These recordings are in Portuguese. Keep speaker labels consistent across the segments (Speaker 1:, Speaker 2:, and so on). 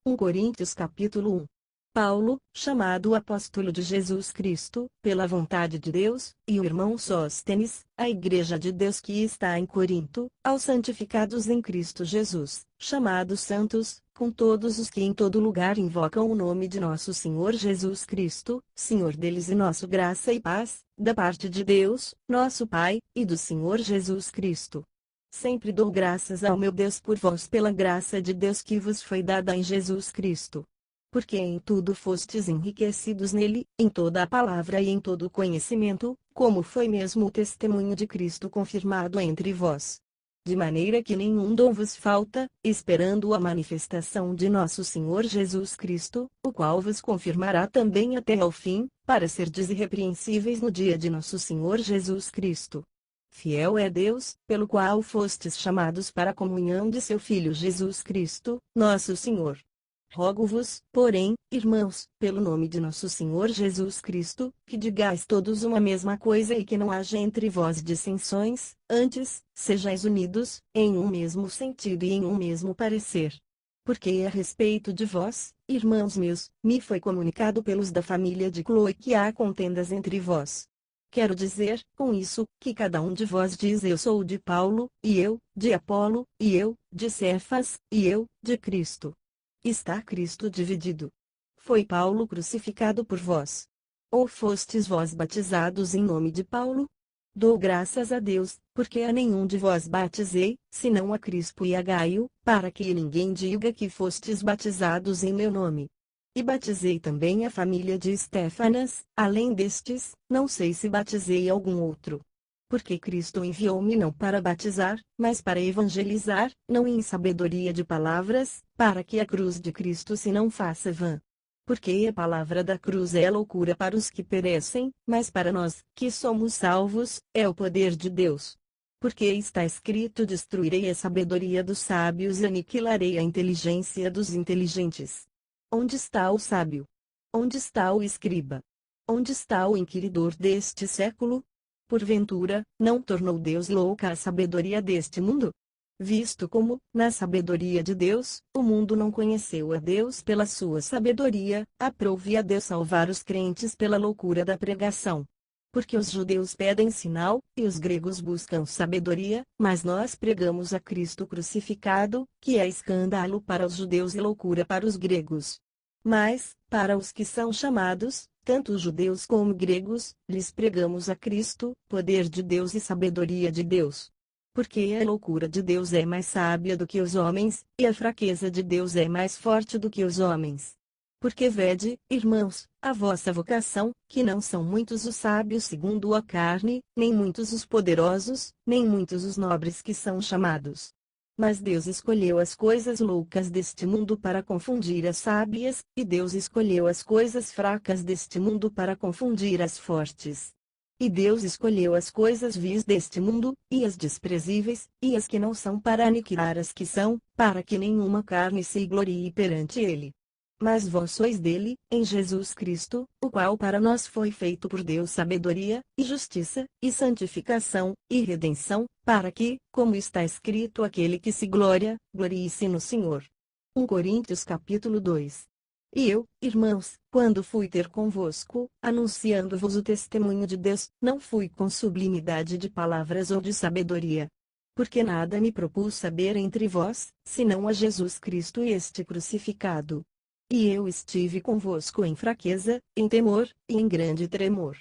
Speaker 1: 1 Coríntios capítulo 1. Paulo, chamado apóstolo de Jesus Cristo, pela vontade de Deus, e o irmão Sóstenes, a igreja de Deus que está em Corinto, aos santificados em Cristo Jesus, chamados santos, com todos os que em todo lugar invocam o nome de nosso Senhor Jesus Cristo, Senhor deles e nosso graça e paz, da parte de Deus, nosso Pai, e do Senhor Jesus Cristo. Sempre dou graças ao meu Deus por vós pela graça de Deus que vos foi dada em Jesus Cristo. Porque em tudo fostes enriquecidos nele, em toda a palavra e em todo o conhecimento, como foi mesmo o testemunho de Cristo confirmado entre vós. De maneira que nenhum dom vos falta, esperando a manifestação de nosso Senhor Jesus Cristo, o qual vos confirmará também até ao fim, para serdes irrepreensíveis no dia de nosso Senhor Jesus Cristo. Fiel é Deus, pelo qual fostes chamados para a comunhão de seu Filho Jesus Cristo, nosso Senhor. Rogo-vos, porém, irmãos, pelo nome de nosso Senhor Jesus Cristo, que digais todos uma mesma coisa e que não haja entre vós dissensões, antes, sejais unidos, em um mesmo sentido e em um mesmo parecer. Porque a respeito de vós, irmãos meus, me foi comunicado pelos da família de Cloe que há contendas entre vós. Quero dizer, com isso, que cada um de vós diz eu sou de Paulo, e eu, de Apolo, e eu, de Cefas, e eu, de Cristo. Está Cristo dividido? Foi Paulo crucificado por vós? Ou fostes vós batizados em nome de Paulo? Dou graças a Deus, porque a nenhum de vós batizei, senão a Crispo e a Gaio, para que ninguém diga que fostes batizados em meu nome. E batizei também a família de Estéfanas, além destes, não sei se batizei algum outro. Porque Cristo enviou-me não para batizar, mas para evangelizar, não em sabedoria de palavras, para que a cruz de Cristo se não faça vã. Porque a palavra da cruz é loucura para os que perecem, mas para nós, que somos salvos, é o poder de Deus. Porque está escrito: destruirei a sabedoria dos sábios e aniquilarei a inteligência dos inteligentes. Onde está o sábio? Onde está o escriba? Onde está o inquiridor deste século? Porventura, não tornou Deus louca a sabedoria deste mundo? Visto como, na sabedoria de Deus, o mundo não conheceu a Deus pela sua sabedoria, aprove a Deus salvar os crentes pela loucura da pregação. Porque os judeus pedem sinal, e os gregos buscam sabedoria, mas nós pregamos a Cristo crucificado, que é escândalo para os judeus e loucura para os gregos. Mas, para os que são chamados, tanto judeus como gregos, lhes pregamos a Cristo, poder de Deus e sabedoria de Deus. Porque a loucura de Deus é mais sábia do que os homens, e a fraqueza de Deus é mais forte do que os homens. Porque vede, irmãos, a vossa vocação, que não são muitos os sábios segundo a carne, nem muitos os poderosos, nem muitos os nobres que são chamados. Mas Deus escolheu as coisas loucas deste mundo para confundir as sábias, e Deus escolheu as coisas fracas deste mundo para confundir as fortes. E Deus escolheu as coisas vis deste mundo, e as desprezíveis, e as que não são para aniquilar as que são, para que nenhuma carne se glorie perante ele. Mas vós sois dele, em Jesus Cristo, o qual para nós foi feito por Deus sabedoria, e justiça, e santificação, e redenção, para que, como está escrito, aquele que se gloria, glorie-se no Senhor. 1 Coríntios capítulo 2. E eu, irmãos, quando fui ter convosco, anunciando-vos o testemunho de Deus, não fui com sublimidade de palavras ou de sabedoria. Porque nada me propus saber entre vós, senão a Jesus Cristo e este crucificado. E eu estive convosco em fraqueza, em temor, e em grande tremor.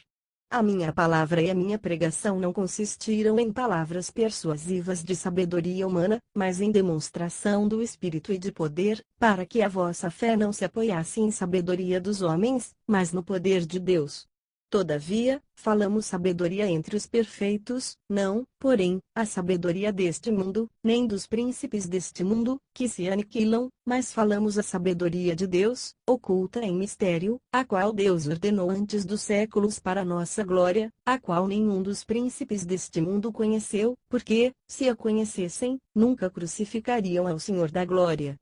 Speaker 1: A minha palavra e a minha pregação não consistiram em palavras persuasivas de sabedoria humana, mas em demonstração do Espírito e de poder, para que a vossa fé não se apoiasse em sabedoria dos homens, mas no poder de Deus. Todavia, falamos sabedoria entre os perfeitos, não, porém, a sabedoria deste mundo, nem dos príncipes deste mundo, que se aniquilam, mas falamos a sabedoria de Deus, oculta em mistério, a qual Deus ordenou antes dos séculos para nossa glória, a qual nenhum dos príncipes deste mundo conheceu, porque, se a conhecessem, nunca crucificariam ao Senhor da glória.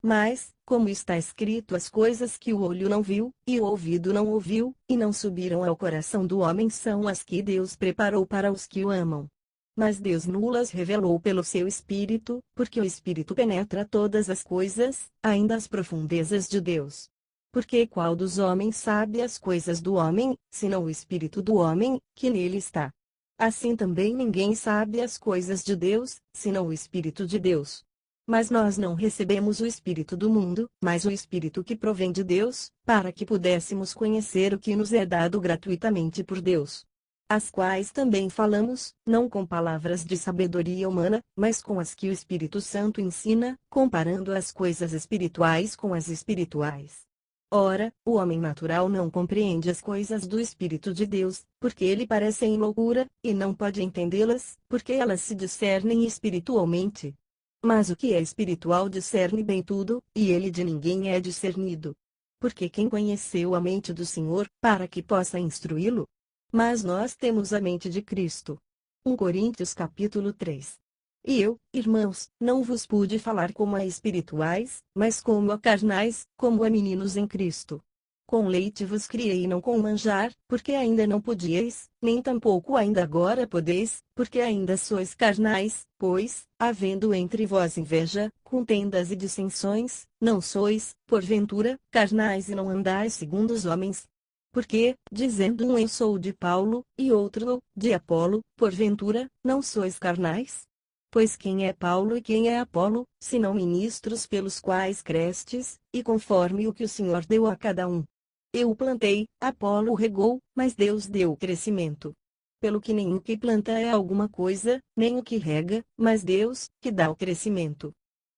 Speaker 1: Mas, como está escrito, as coisas que o olho não viu, e o ouvido não ouviu, e não subiram ao coração do homem são as que Deus preparou para os que o amam. Mas Deus nulas revelou pelo seu Espírito, porque o Espírito penetra todas as coisas, ainda as profundezas de Deus. Porque qual dos homens sabe as coisas do homem, senão o Espírito do homem, que nele está? Assim também ninguém sabe as coisas de Deus, senão o Espírito de Deus. Mas nós não recebemos o Espírito do mundo, mas o Espírito que provém de Deus, para que pudéssemos conhecer o que nos é dado gratuitamente por Deus. As quais também falamos, não com palavras de sabedoria humana, mas com as que o Espírito Santo ensina, comparando as coisas espirituais com as espirituais. Ora, o homem natural não compreende as coisas do Espírito de Deus, porque ele parecem loucura, e não pode entendê-las, porque elas se discernem espiritualmente. Mas o que é espiritual discerne bem tudo, e ele de ninguém é discernido. Porque quem conheceu a mente do Senhor, para que possa instruí-lo? Mas nós temos a mente de Cristo. 1 Coríntios capítulo 3. E eu, irmãos, não vos pude falar como a espirituais, mas como a carnais, como a meninos em Cristo. Com leite vos criei e não com manjar, porque ainda não podíeis, nem tampouco ainda agora podeis, porque ainda sois carnais, pois, havendo entre vós inveja, contendas e dissensões, não sois, porventura, carnais e não andais segundo os homens. Porque, dizendo um eu sou de Paulo, e outro, de Apolo, porventura, não sois carnais? Pois quem é Paulo e quem é Apolo, senão ministros pelos quais crestes, e conforme o que o Senhor deu a cada um? Eu o plantei, Apolo o regou, mas Deus deu o crescimento. Pelo que nem o que planta é alguma coisa, nem o que rega, mas Deus, que dá o crescimento.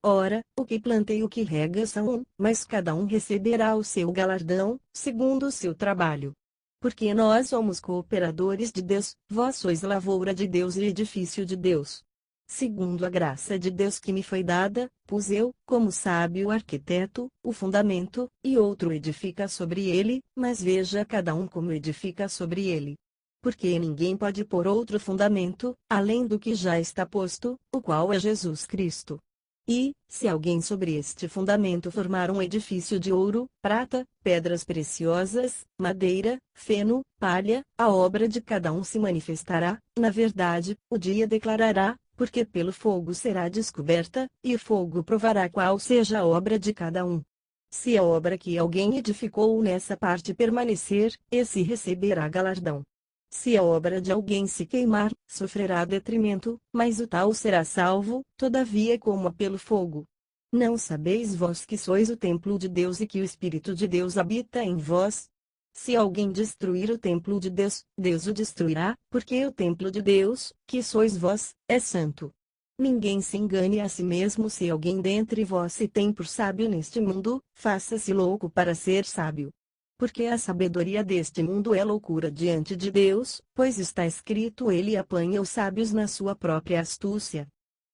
Speaker 1: Ora, o que planta e o que rega são um, mas cada um receberá o seu galardão, segundo o seu trabalho. Porque nós somos cooperadores de Deus, vós sois lavoura de Deus e edifício de Deus. Segundo a graça de Deus que me foi dada, pus eu, como sábio arquiteto, o fundamento, e outro edifica sobre ele, mas veja cada um como edifica sobre ele. Porque ninguém pode pôr outro fundamento, além do que já está posto, o qual é Jesus Cristo. E, se alguém sobre este fundamento formar um edifício de ouro, prata, pedras preciosas, madeira, feno, palha, a obra de cada um se manifestará, na verdade, o dia declarará, porque pelo fogo será descoberta, e o fogo provará qual seja a obra de cada um. Se a obra que alguém edificou nessa parte permanecer, esse receberá galardão. Se a obra de alguém se queimar, sofrerá detrimento, mas o tal será salvo, todavia como pelo fogo. Não sabeis vós que sois o templo de Deus e que o Espírito de Deus habita em vós? Se alguém destruir o templo de Deus, Deus o destruirá, porque o templo de Deus, que sois vós, é santo. Ninguém se engane a si mesmo. Se alguém dentre vós se tem por sábio neste mundo, faça-se louco para ser sábio. Porque a sabedoria deste mundo é loucura diante de Deus, pois está escrito: ele apanha os sábios na sua própria astúcia.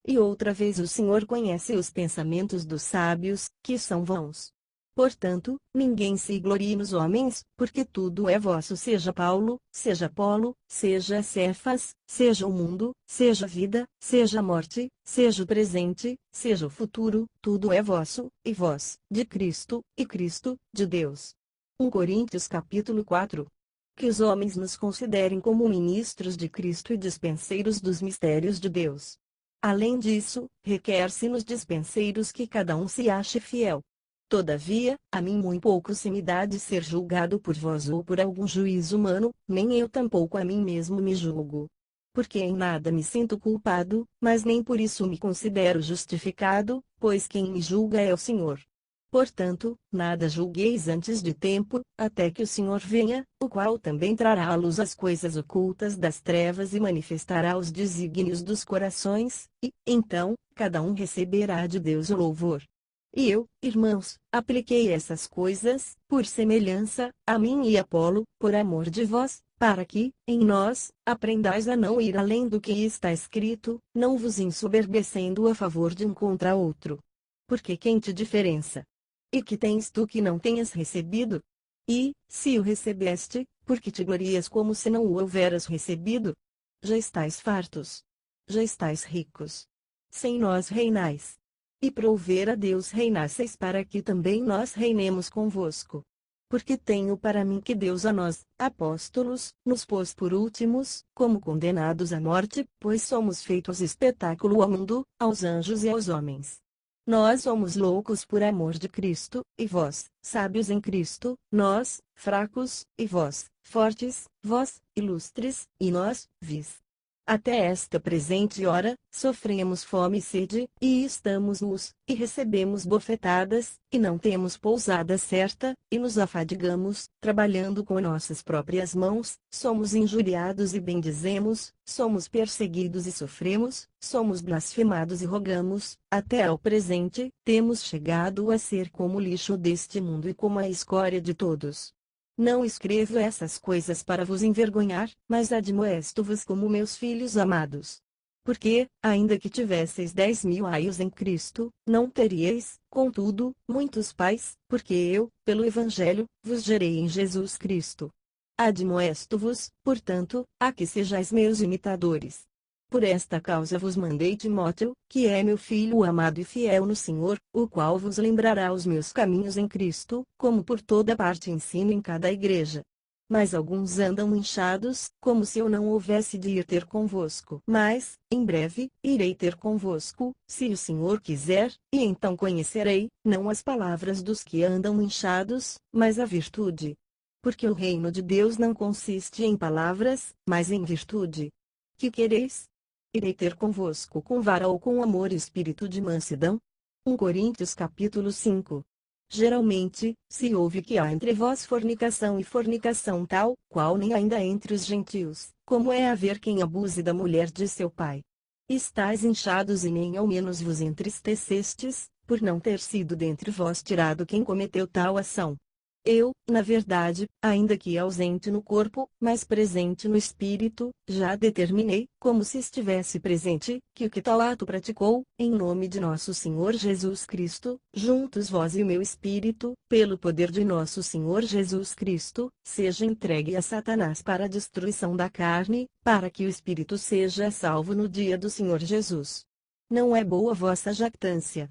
Speaker 1: E outra vez o Senhor conhece os pensamentos dos sábios, que são vãos. Portanto, ninguém se glorie nos homens, porque tudo é vosso, seja Paulo, seja Apolo, seja Cefas, seja o mundo, seja a vida, seja a morte, seja o presente, seja o futuro, tudo é vosso, e vós, de Cristo, e Cristo, de Deus. 1 Coríntios capítulo 4. Que os homens nos considerem como ministros de Cristo e dispenseiros dos mistérios de Deus. Além disso, requer-se nos dispenseiros que cada um se ache fiel. Todavia, a mim muito pouco se me dá de ser julgado por vós ou por algum juiz humano, nem eu tampouco a mim mesmo me julgo. Porque em nada me sinto culpado, mas nem por isso me considero justificado, pois quem me julga é o Senhor. Portanto, nada julgueis antes de tempo, até que o Senhor venha, o qual também trará à luz as coisas ocultas das trevas e manifestará os desígnios dos corações, e, então, cada um receberá de Deus o louvor. E eu, irmãos, apliquei essas coisas, por semelhança, a mim e Apolo, por amor de vós, para que, em nós, aprendais a não ir além do que está escrito, não vos ensoberbecendo a favor de um contra outro. Porque quem te diferença? E que tens tu que não tenhas recebido? E, se o recebeste, por que te glorias como se não o houveras recebido? Já estais fartos. Já estais ricos. Sem nós reinais. E prouver a Deus reinasseis para que também nós reinemos convosco. Porque tenho para mim que Deus a nós, apóstolos, nos pôs por últimos, como condenados à morte, pois somos feitos espetáculo ao mundo, aos anjos e aos homens. Nós somos loucos por amor de Cristo, e vós, sábios em Cristo, nós, fracos, e vós, fortes, vós, ilustres, e nós, vis. Até esta presente hora, sofremos fome e sede, e estamos nus, e recebemos bofetadas, e não temos pousada certa, e nos afadigamos, trabalhando com nossas próprias mãos, somos injuriados e bendizemos, somos perseguidos e sofremos, somos blasfemados e rogamos, até ao presente, temos chegado a ser como o lixo deste mundo e como a escória de todos. Não escrevo essas coisas para vos envergonhar, mas admoesto-vos como meus filhos amados. Porque, ainda que tivesseis 10.000 aios em Cristo, não teríeis, contudo, muitos pais, porque eu, pelo Evangelho, vos gerei em Jesus Cristo. Admoesto-vos, portanto, a que sejais meus imitadores. Por esta causa vos mandei Timóteo, que é meu filho amado e fiel no Senhor, o qual vos lembrará os meus caminhos em Cristo, como por toda parte ensino em cada igreja. Mas alguns andam inchados, como se eu não houvesse de ir ter convosco. Mas, em breve, irei ter convosco, se o Senhor quiser, e então conhecerei, não as palavras dos que andam inchados, mas a virtude. Porque o reino de Deus não consiste em palavras, mas em virtude. Que quereis? Irei ter convosco com vara ou com amor e espírito de mansidão? 1 Coríntios capítulo 5. Geralmente, se ouve que há entre vós fornicação e fornicação tal, qual nem ainda entre os gentios, como é haver quem abuse da mulher de seu pai. Estais inchados e nem ao menos vos entristecestes, por não ter sido dentre vós tirado quem cometeu tal ação. Eu, na verdade, ainda que ausente no corpo, mas presente no espírito, já determinei, como se estivesse presente, que o que tal ato praticou, em nome de nosso Senhor Jesus Cristo, juntos vós e o meu espírito, pelo poder de nosso Senhor Jesus Cristo, seja entregue a Satanás para a destruição da carne, para que o espírito seja salvo no dia do Senhor Jesus. Não é boa vossa jactância.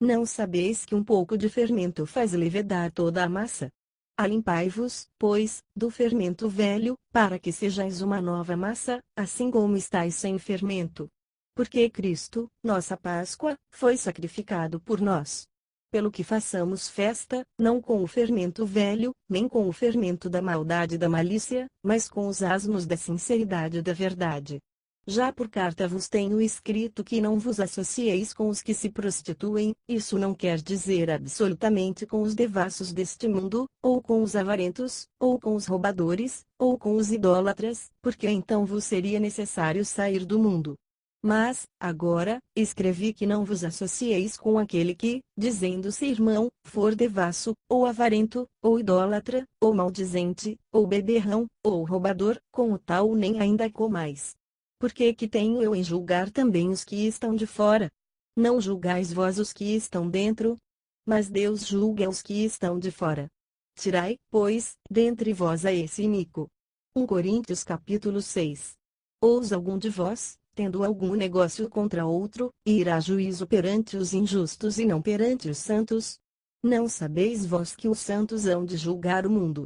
Speaker 1: Não sabeis que um pouco de fermento faz levedar toda a massa? Alimpai-vos, pois, do fermento velho, para que sejais uma nova massa, assim como estáis sem fermento. Porque Cristo, nossa Páscoa, foi sacrificado por nós. Pelo que façamos festa, não com o fermento velho, nem com o fermento da maldade e da malícia, mas com os asmos da sinceridade e da verdade. Já por carta vos tenho escrito que não vos associeis com os que se prostituem, isso não quer dizer absolutamente com os devassos deste mundo, ou com os avarentos, ou com os roubadores, ou com os idólatras, porque então vos seria necessário sair do mundo. Mas, agora, escrevi que não vos associeis com aquele que, dizendo-se irmão, for devasso, ou avarento, ou idólatra, ou maldizente, ou beberrão, ou roubador, com o tal nem ainda comais. Porque que tenho eu em julgar também os que estão de fora? Não julgais vós os que estão dentro? Mas Deus julga os que estão de fora. Tirai, pois, dentre vós a esse iníquo. 1 Coríntios capítulo 6. Ousa algum de vós, tendo algum negócio contra outro, ir a juízo perante os injustos e não perante os santos? Não sabeis vós que os santos hão de julgar o mundo?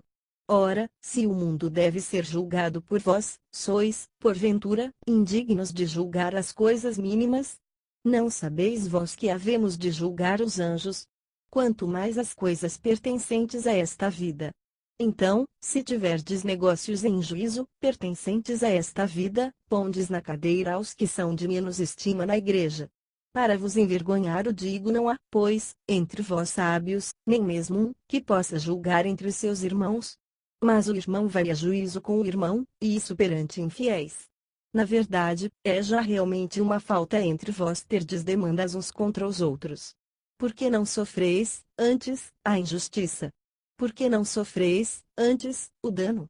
Speaker 1: Ora, se o mundo deve ser julgado por vós, sois, porventura, indignos de julgar as coisas mínimas? Não sabeis vós que havemos de julgar os anjos? Quanto mais as coisas pertencentes a esta vida. Então, se tiverdes negócios em juízo, pertencentes a esta vida, pondes na cadeira aos que são de menos estima na igreja. Para vos envergonhar o digo não há, pois, entre vós sábios, nem mesmo um, que possa julgar entre os seus irmãos. Mas o irmão vai a juízo com o irmão, e isso perante infiéis. Na verdade, é já realmente uma falta entre vós terdes demandas uns contra os outros. Por que não sofreis, antes, a injustiça? Por que não sofreis, antes, o dano?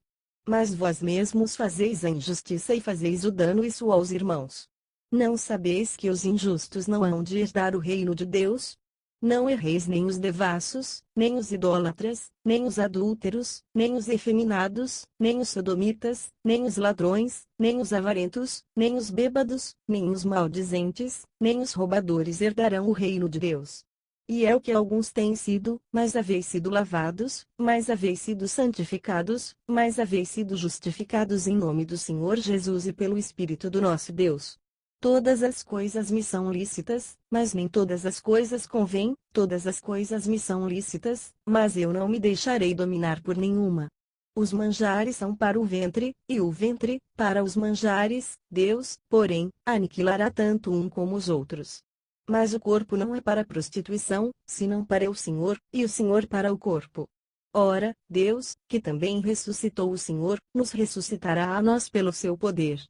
Speaker 1: Mas vós mesmos fazeis a injustiça e fazeis o dano isso aos irmãos. Não sabeis que os injustos não hão de herdar o reino de Deus? Não erreis nem os devassos, nem os idólatras, nem os adúlteros, nem os efeminados, nem os sodomitas, nem os ladrões, nem os avarentos, nem os bêbados, nem os maldizentes, nem os roubadores herdarão o reino de Deus. E é o que alguns têm sido, mas haveis sido lavados, mas haveis sido santificados, mas haveis sido justificados em nome do Senhor Jesus e pelo Espírito do nosso Deus. Todas as coisas me são lícitas, mas nem todas as coisas convêm, todas as coisas me são lícitas, mas eu não me deixarei dominar por nenhuma. Os manjares são para o ventre, e o ventre, para os manjares. Deus, porém, aniquilará tanto um como os outros. Mas o corpo não é para a prostituição, senão para o Senhor, e o Senhor para o corpo. Ora, Deus, que também ressuscitou o Senhor, nos ressuscitará a nós pelo seu poder.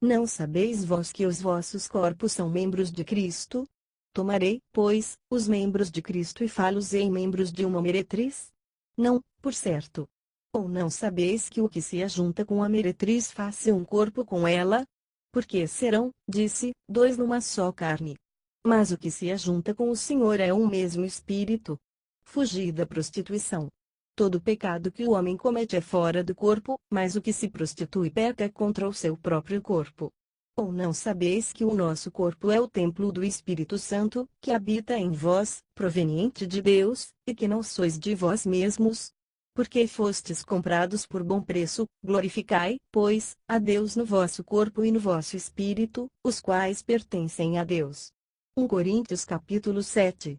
Speaker 1: Não sabeis vós que os vossos corpos são membros de Cristo? Tomarei, pois, os membros de Cristo e fá-los-ei membros de uma meretriz? Não, por certo. Ou não sabeis que o que se ajunta com a meretriz faz-se um corpo com ela? Porque serão, disse, dois numa só carne. Mas o que se ajunta com o Senhor é um mesmo espírito. Fugi da prostituição. Todo pecado que o homem comete é fora do corpo, mas o que se prostitui peca contra o seu próprio corpo. Ou não sabeis que o nosso corpo é o templo do Espírito Santo, que habita em vós, proveniente de Deus, e que não sois de vós mesmos? Porque fostes comprados por bom preço, glorificai, pois, a Deus no vosso corpo e no vosso espírito, os quais pertencem a Deus. 1 Coríntios capítulo 7.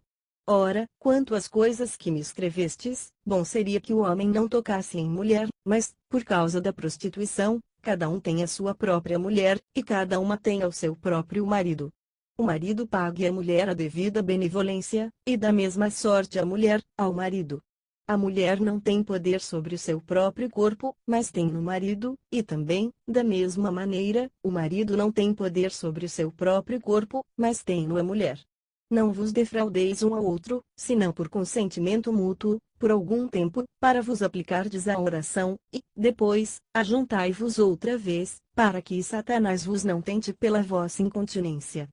Speaker 1: Ora, quanto às coisas que me escrevestes, bom seria que o homem não tocasse em mulher, mas, por causa da prostituição, cada um tem a sua própria mulher, e cada uma tem o seu próprio marido. O marido pague à mulher a devida benevolência, e da mesma sorte a mulher, ao marido. A mulher não tem poder sobre o seu próprio corpo, mas tem no marido, e também, da mesma maneira, o marido não tem poder sobre o seu próprio corpo, mas tem no a mulher. Não vos defraudeis um ao outro, senão por consentimento mútuo, por algum tempo, para vos aplicardes à oração, e, depois, ajuntai-vos outra vez, para que Satanás vos não tente pela vossa incontinência.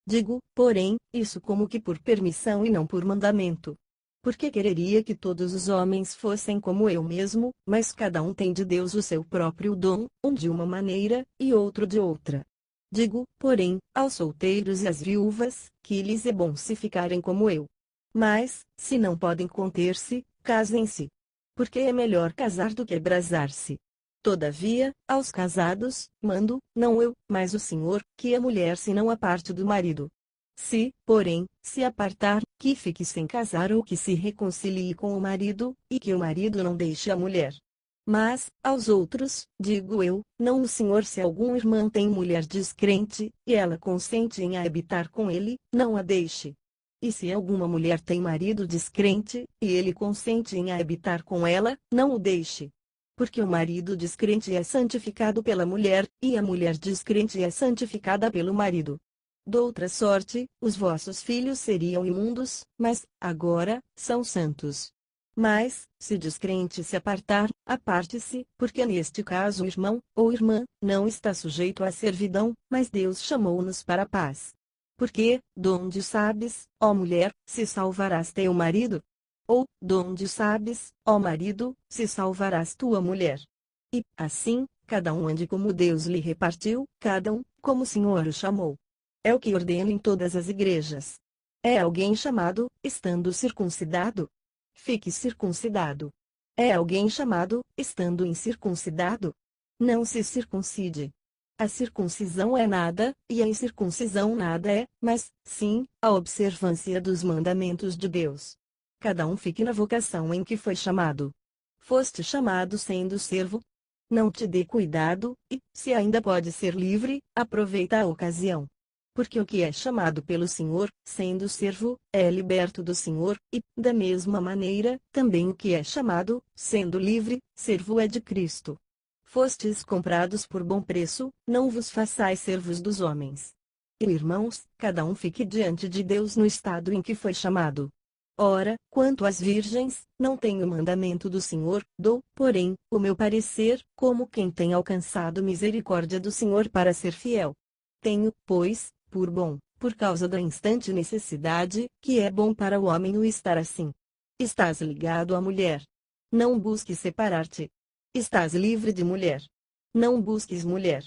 Speaker 1: Digo, porém, isso como que por permissão e não por mandamento. Porque quereria que todos os homens fossem como eu mesmo, mas cada um tem de Deus o seu próprio dom, um de uma maneira, e outro de outra. Digo, porém, aos solteiros e às viúvas, que lhes é bom se ficarem como eu. Mas, se não podem conter-se, casem-se. Porque é melhor casar do que abrasar-se. Todavia, aos casados, mando, não eu, mas o Senhor, que a mulher se não aparte do marido. Se, porém, se apartar, que fique sem casar ou que se reconcilie com o marido, e que o marido não deixe a mulher. Mas, aos outros, digo eu, não o Senhor, se algum irmão tem mulher descrente, e ela consente em habitar com ele, não a deixe. E se alguma mulher tem marido descrente, e ele consente em habitar com ela, não o deixe. Porque o marido descrente é santificado pela mulher, e a mulher descrente é santificada pelo marido. Doutra sorte, os vossos filhos seriam imundos, mas, agora, são santos. Mas, se descrente se apartar, aparte-se, porque neste caso o irmão, ou irmã, não está sujeito à servidão, mas Deus chamou-nos para a paz. Porque, donde sabes, ó mulher, se salvarás teu marido? Ou, donde sabes, ó marido, se salvarás tua mulher? E, assim, cada um ande como Deus lhe repartiu, cada um, como o Senhor o chamou. É o que ordeno em todas as igrejas. É alguém chamado, estando circuncidado? Fique circuncidado. É alguém chamado, estando incircuncidado? Não se circuncide. A circuncisão é nada, e a incircuncisão nada é, mas, sim, a observância dos mandamentos de Deus. Cada um fique na vocação em que foi chamado. Foste chamado sendo servo? Não te dê cuidado, e, se ainda pode ser livre, aproveita a ocasião. Porque o que é chamado pelo Senhor, sendo servo, é liberto do Senhor, e, da mesma maneira, também o que é chamado, sendo livre, servo é de Cristo. Fostes comprados por bom preço, não vos façais servos dos homens. E, irmãos, cada um fique diante de Deus no estado em que foi chamado. Ora, quanto às virgens, não tenho mandamento do Senhor, dou, porém, o meu parecer, como quem tem alcançado misericórdia do Senhor para ser fiel. Tenho, pois, por bom, por causa da instante necessidade, que é bom para o homem o estar assim. Estás ligado à mulher. Não busques separar-te. Estás livre de mulher. Não busques mulher.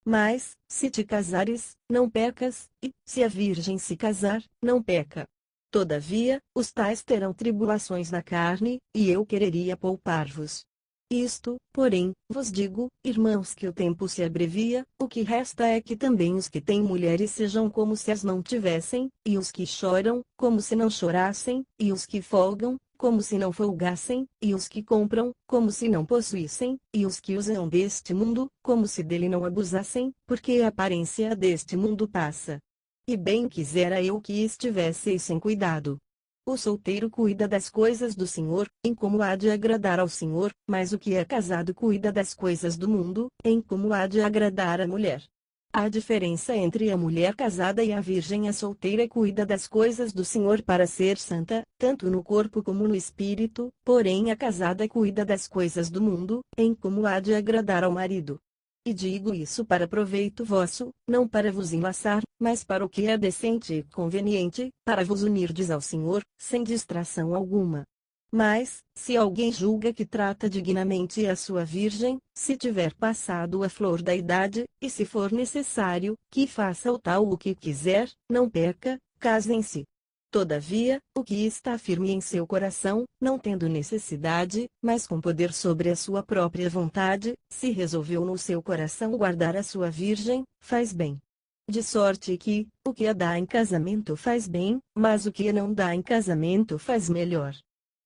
Speaker 1: Mas, se te casares, não pecas, e, se a virgem se casar, não peca. Todavia, os tais terão tribulações na carne, e eu quereria poupar-vos. Isto, porém, vos digo, irmãos, que o tempo se abrevia, o que resta é que também os que têm mulheres sejam como se as não tivessem, e os que choram, como se não chorassem, e os que folgam, como se não folgassem, e os que compram, como se não possuíssem, e os que usam deste mundo, como se dele não abusassem, porque a aparência deste mundo passa. E bem quisera eu que estivesseis sem cuidado. O solteiro cuida das coisas do Senhor, em como há de agradar ao Senhor, mas o que é casado cuida das coisas do mundo, em como há de agradar à mulher. A diferença entre a mulher casada e a virgem. A solteira cuida das coisas do Senhor para ser santa, tanto no corpo como no espírito, porém a casada cuida das coisas do mundo, em como há de agradar ao marido. E digo isso para proveito vosso, não para vos enlaçar, mas para o que é decente e conveniente, para vos unirdes ao Senhor, sem distração alguma. Mas, se alguém julga que trata dignamente a sua virgem, se tiver passado a flor da idade, e se for necessário, que faça o tal o que quiser, não peca, casem-se. Todavia, o que está firme em seu coração, não tendo necessidade, mas com poder sobre a sua própria vontade, se resolveu no seu coração guardar a sua virgem, faz bem. De sorte que, o que a dá em casamento faz bem, mas o que a não dá em casamento faz melhor.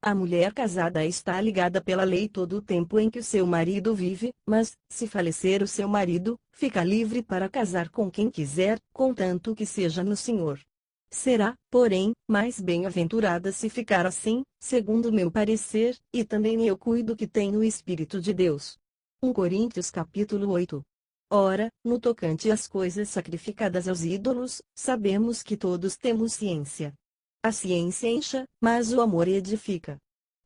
Speaker 1: A mulher casada está ligada pela lei todo o tempo em que o seu marido vive, mas, se falecer o seu marido, fica livre para casar com quem quiser, contanto que seja no Senhor. Será, porém, mais bem-aventurada se ficar assim, segundo meu parecer, e também eu cuido que tenho o Espírito de Deus. 1 Coríntios capítulo 8. Ora, no tocante às coisas sacrificadas aos ídolos, sabemos que todos temos ciência. A ciência enche, mas o amor edifica.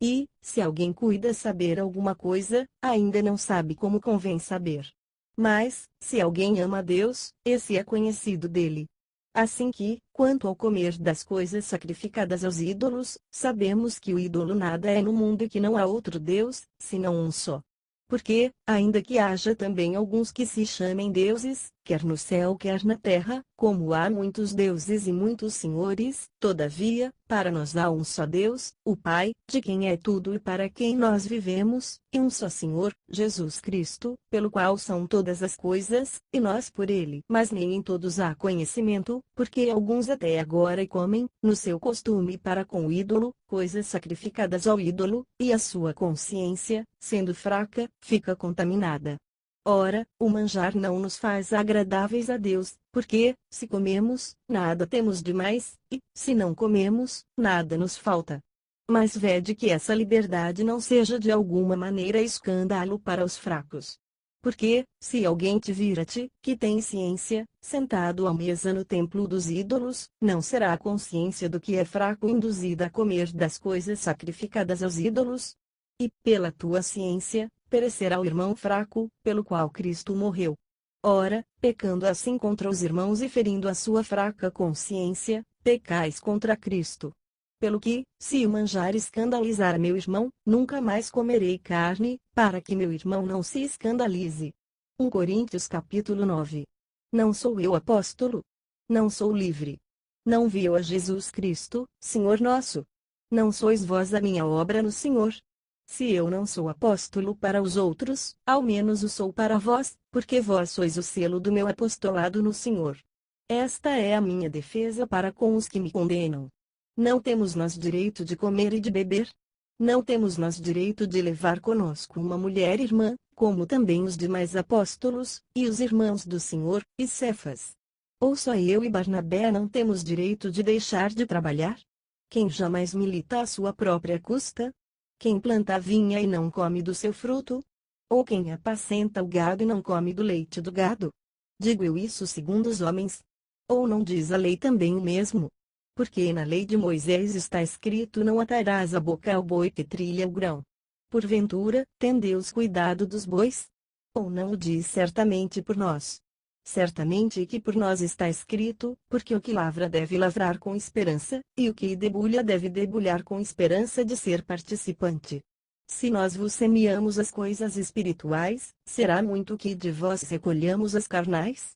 Speaker 1: E, se alguém cuida saber alguma coisa, ainda não sabe como convém saber. Mas, se alguém ama a Deus, esse é conhecido dele. Assim que, quanto ao comer das coisas sacrificadas aos ídolos, sabemos que o ídolo nada é no mundo e que não há outro Deus, senão um só. Porque, ainda que haja também alguns que se chamem deuses, quer no céu quer na terra, como há muitos deuses e muitos senhores, todavia, para nós há um só Deus, o Pai, de quem é tudo e para quem nós vivemos, e um só Senhor, Jesus Cristo, pelo qual são todas as coisas, e nós por ele. Mas nem em todos há conhecimento, porque alguns até agora comem, no seu costume para com o ídolo, coisas sacrificadas ao ídolo, e a sua consciência, sendo fraca, fica contaminada. Ora, o manjar não nos faz agradáveis a Deus, porque, se comemos, nada temos demais, e, se não comemos, nada nos falta. Mas vede que essa liberdade não seja de alguma maneira escândalo para os fracos. Porque, se alguém te vir a ti, que tem ciência, sentado à mesa no templo dos ídolos, não será a consciência do que é fraco induzida a comer das coisas sacrificadas aos ídolos? E, pela tua ciência, perecerá o irmão fraco, pelo qual Cristo morreu. Ora, pecando assim contra os irmãos e ferindo a sua fraca consciência, pecais contra Cristo. Pelo que, se o manjar escandalizar meu irmão, nunca mais comerei carne, para que meu irmão não se escandalize. 1 Coríntios capítulo 9. Não sou eu apóstolo? Não sou livre? Não viu a Jesus Cristo, Senhor nosso? Não sois vós a minha obra no Senhor? Se eu não sou apóstolo para os outros, ao menos o sou para vós, porque vós sois o selo do meu apostolado no Senhor. Esta é a minha defesa para com os que me condenam. Não temos nós direito de comer e de beber? Não temos nós direito de levar conosco uma mulher irmã, como também os demais apóstolos, e os irmãos do Senhor, e Cefas? Ou só eu e Barnabé não temos direito de deixar de trabalhar? Quem jamais milita à sua própria custa? Quem planta a vinha e não come do seu fruto? Ou quem apacenta o gado e não come do leite do gado? Digo eu isso segundo os homens? Ou não diz a lei também o mesmo? Porque na lei de Moisés está escrito: não atarás a boca ao boi que trilha o grão. Porventura, tem Deus cuidado dos bois? Ou não o diz certamente por nós? Certamente que por nós está escrito, porque o que lavra deve lavrar com esperança, e o que debulha deve debulhar com esperança de ser participante. Se nós vos semeamos as coisas espirituais, será muito que de vós recolhamos as carnais?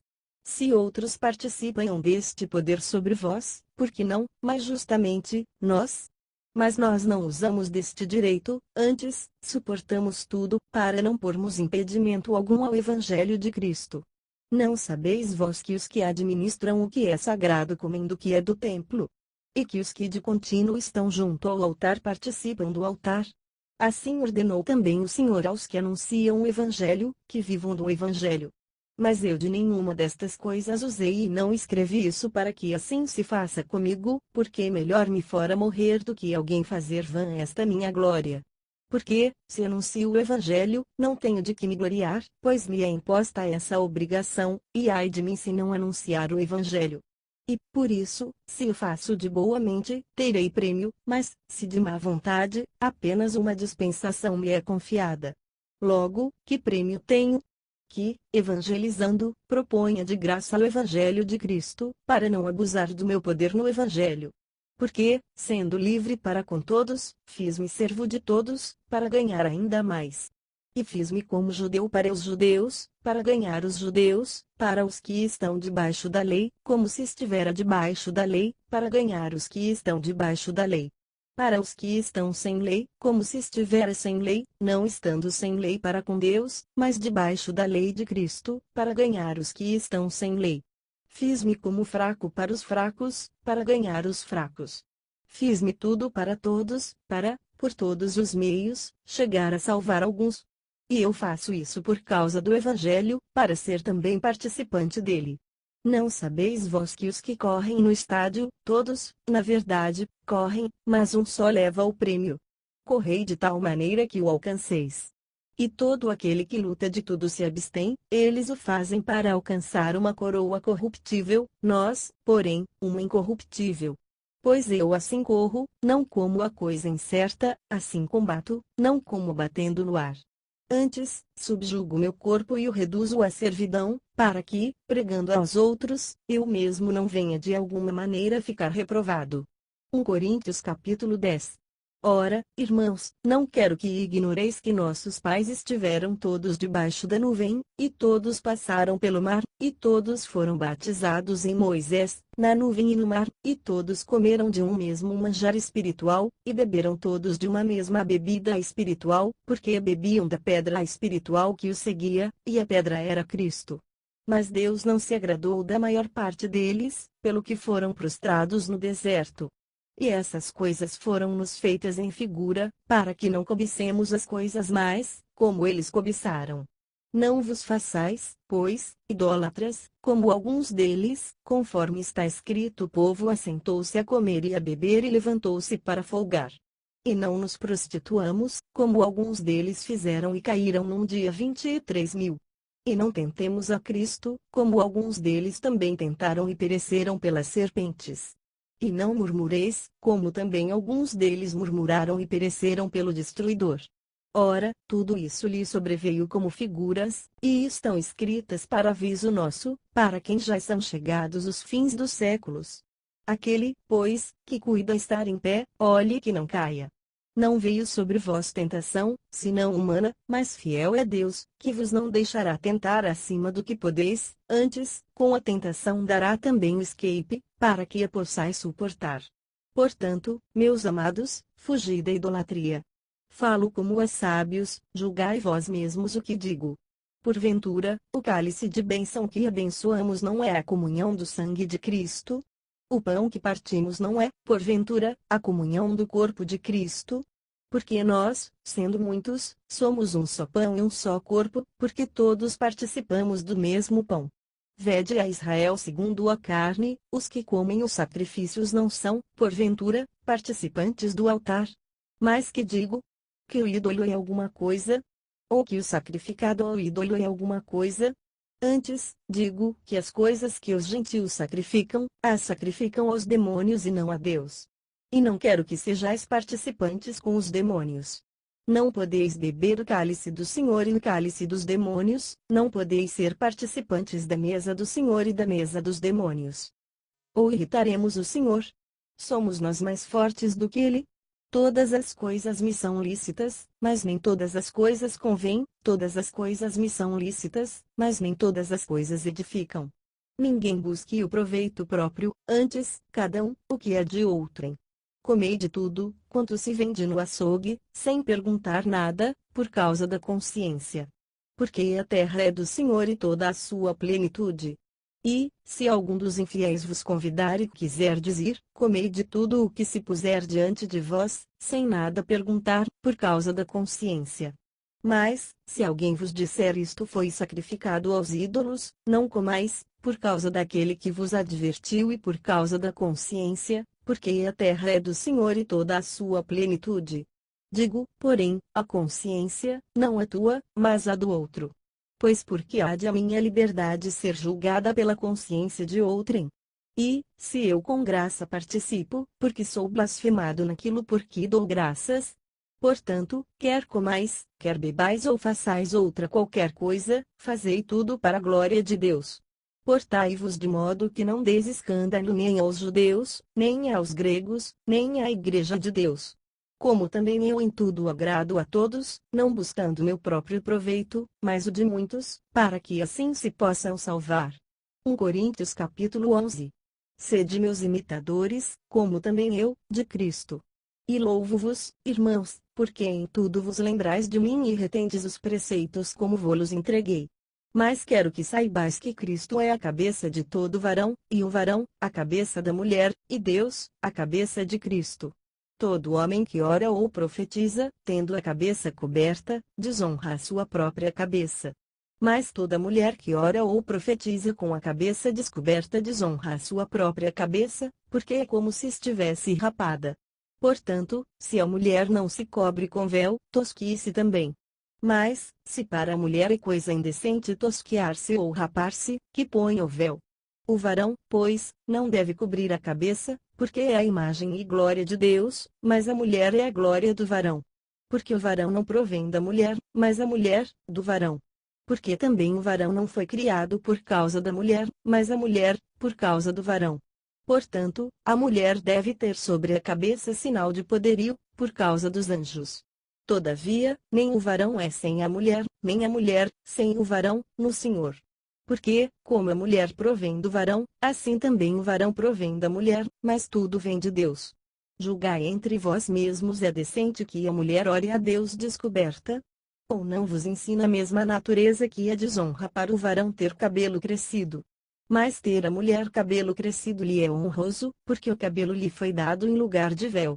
Speaker 1: Se outros participam deste poder sobre vós, por que não, mas justamente, nós? Mas nós não usamos deste direito, antes, suportamos tudo, para não pormos impedimento algum ao Evangelho de Cristo. Não sabeis vós que os que administram o que é sagrado comem do que é do templo? E que os que de contínuo estão junto ao altar participam do altar? Assim ordenou também o Senhor aos que anunciam o Evangelho, que vivam do Evangelho. Mas eu de nenhuma destas coisas usei e não escrevi isso para que assim se faça comigo, porque melhor me fora morrer do que alguém fazer vã esta minha glória. Porque, se anuncio o Evangelho, não tenho de que me gloriar, pois me é imposta essa obrigação, e ai de mim se não anunciar o Evangelho. E, por isso, se o faço de boa mente, terei prêmio, mas, se de má vontade, apenas uma dispensação me é confiada. Logo, que prêmio tenho? Que, evangelizando, proponha de graça o Evangelho de Cristo, para não abusar do meu poder no Evangelho. Porque, sendo livre para com todos, fiz-me servo de todos, para ganhar ainda mais. E fiz-me como judeu para os judeus, para ganhar os judeus, para os que estão debaixo da lei, como se estivera debaixo da lei, para ganhar os que estão debaixo da lei. Para os que estão sem lei, como se estivera sem lei, não estando sem lei para com Deus, mas debaixo da lei de Cristo, para ganhar os que estão sem lei. Fiz-me como fraco para os fracos, para ganhar os fracos. Fiz-me tudo para todos, para, por todos os meios, chegar a salvar alguns. E eu faço isso por causa do Evangelho, para ser também participante dele. Não sabeis vós que os que correm no estádio, todos, na verdade, correm, mas um só leva o prêmio. Correi de tal maneira que o alcanceis. E todo aquele que luta de tudo se abstém, eles o fazem para alcançar uma coroa corruptível, nós, porém, uma incorruptível. Pois eu assim corro, não como a coisa incerta, assim combato, não como batendo no ar. Antes, subjugo meu corpo e o reduzo à servidão, para que, pregando aos outros, eu mesmo não venha de alguma maneira ficar reprovado. 1 Coríntios capítulo 10. Ora, irmãos, não quero que ignoreis que nossos pais estiveram todos debaixo da nuvem, e todos passaram pelo mar, e todos foram batizados em Moisés, na nuvem e no mar, e todos comeram de um mesmo manjar espiritual, e beberam todos de uma mesma bebida espiritual, porque bebiam da pedra espiritual que os seguia, e a pedra era Cristo. Mas Deus não se agradou da maior parte deles, pelo que foram prostrados no deserto. E essas coisas foram-nos feitas em figura, para que não cobicemos as coisas mais, como eles cobiçaram. Não vos façais, pois, idólatras, como alguns deles, conforme está escrito: o povo assentou-se a comer e a beber e levantou-se para folgar. E não nos prostituamos, como alguns deles fizeram e caíram num dia 23.000. E não tentemos a Cristo, como alguns deles também tentaram e pereceram pelas serpentes. E não murmureis, como também alguns deles murmuraram e pereceram pelo destruidor. Ora, tudo isso lhe sobreveio como figuras, e estão escritas para aviso nosso, para quem já são chegados os fins dos séculos. Aquele, pois, que cuida estar em pé, olhe que não caia. Não veio sobre vós tentação, senão humana, mas fiel é Deus, que vos não deixará tentar acima do que podeis, antes, com a tentação dará também o escape, para que a possais suportar. Portanto, meus amados, fugi da idolatria. Falo como a sábios, julgai vós mesmos o que digo. Porventura, o cálice de bênção que abençoamos não é a comunhão do sangue de Cristo? O pão que partimos não é, porventura, a comunhão do corpo de Cristo? Porque nós, sendo muitos, somos um só pão e um só corpo, porque todos participamos do mesmo pão. Vede a Israel segundo a carne, os que comem os sacrifícios não são, porventura, participantes do altar. Mas que digo? Que o ídolo é alguma coisa? Ou que o sacrificado ao ídolo é alguma coisa? Antes, digo que as coisas que os gentios sacrificam, as sacrificam aos demônios e não a Deus. E não quero que sejais participantes com os demônios. Não podeis beber o cálice do Senhor e o cálice dos demônios, não podeis ser participantes da mesa do Senhor e da mesa dos demônios. Ou irritaremos o Senhor? Somos nós mais fortes do que Ele? Todas as coisas me são lícitas, mas nem todas as coisas convêm, todas as coisas me são lícitas, mas nem todas as coisas edificam. Ninguém busque o proveito próprio, antes, cada um, o que é de outrem. Comei de tudo, quanto se vende no açougue, sem perguntar nada, por causa da consciência. Porque a terra é do Senhor e toda a sua plenitude. E, se algum dos infiéis vos convidar e quiser dizer, comei de tudo o que se puser diante de vós, sem nada perguntar, por causa da consciência. Mas, se alguém vos disser isto foi sacrificado aos ídolos, não comais, por causa daquele que vos advertiu e por causa da consciência, porque a terra é do Senhor e toda a sua plenitude. Digo, porém, a consciência, não a tua, mas a do outro. Pois porque há de a minha liberdade ser julgada pela consciência de outrem? E, se eu com graça participo, porque sou blasfemado naquilo por que dou graças? Portanto, quer comais, quer bebais ou façais outra qualquer coisa, fazei tudo para a glória de Deus. Portai-vos de modo que não deis escândalo nem aos judeus, nem aos gregos, nem à igreja de Deus. Como também eu em tudo agrado a todos, não buscando meu próprio proveito, mas o de muitos, para que assim se possam salvar. 1 Coríntios capítulo 11. Sede meus imitadores, como também eu, de Cristo. E louvo-vos, irmãos, porque em tudo vos lembrais de mim e retendes os preceitos como vos entreguei. Mas quero que saibais que Cristo é a cabeça de todo varão, e o varão, a cabeça da mulher, e Deus, a cabeça de Cristo. Todo homem que ora ou profetiza, tendo a cabeça coberta, desonra a sua própria cabeça. Mas toda mulher que ora ou profetiza com a cabeça descoberta desonra a sua própria cabeça, porque é como se estivesse rapada. Portanto, se a mulher não se cobre com véu, tosquie-se também. Mas, se para a mulher é coisa indecente tosquiar-se ou rapar-se, que ponha o véu. O varão, pois, não deve cobrir a cabeça, porque é a imagem e glória de Deus, mas a mulher é a glória do varão. Porque o varão não provém da mulher, mas a mulher, do varão. Porque também o varão não foi criado por causa da mulher, mas a mulher, por causa do varão. Portanto, a mulher deve ter sobre a cabeça sinal de poderio, por causa dos anjos. Todavia, nem o varão é sem a mulher, nem a mulher, sem o varão, no Senhor. Porque, como a mulher provém do varão, assim também o varão provém da mulher, mas tudo vem de Deus. Julgai entre vós mesmos: é decente que a mulher ore a Deus descoberta? Ou não vos ensina a mesma natureza que a desonra para o varão ter cabelo crescido? Mas ter a mulher cabelo crescido lhe é honroso, porque o cabelo lhe foi dado em lugar de véu.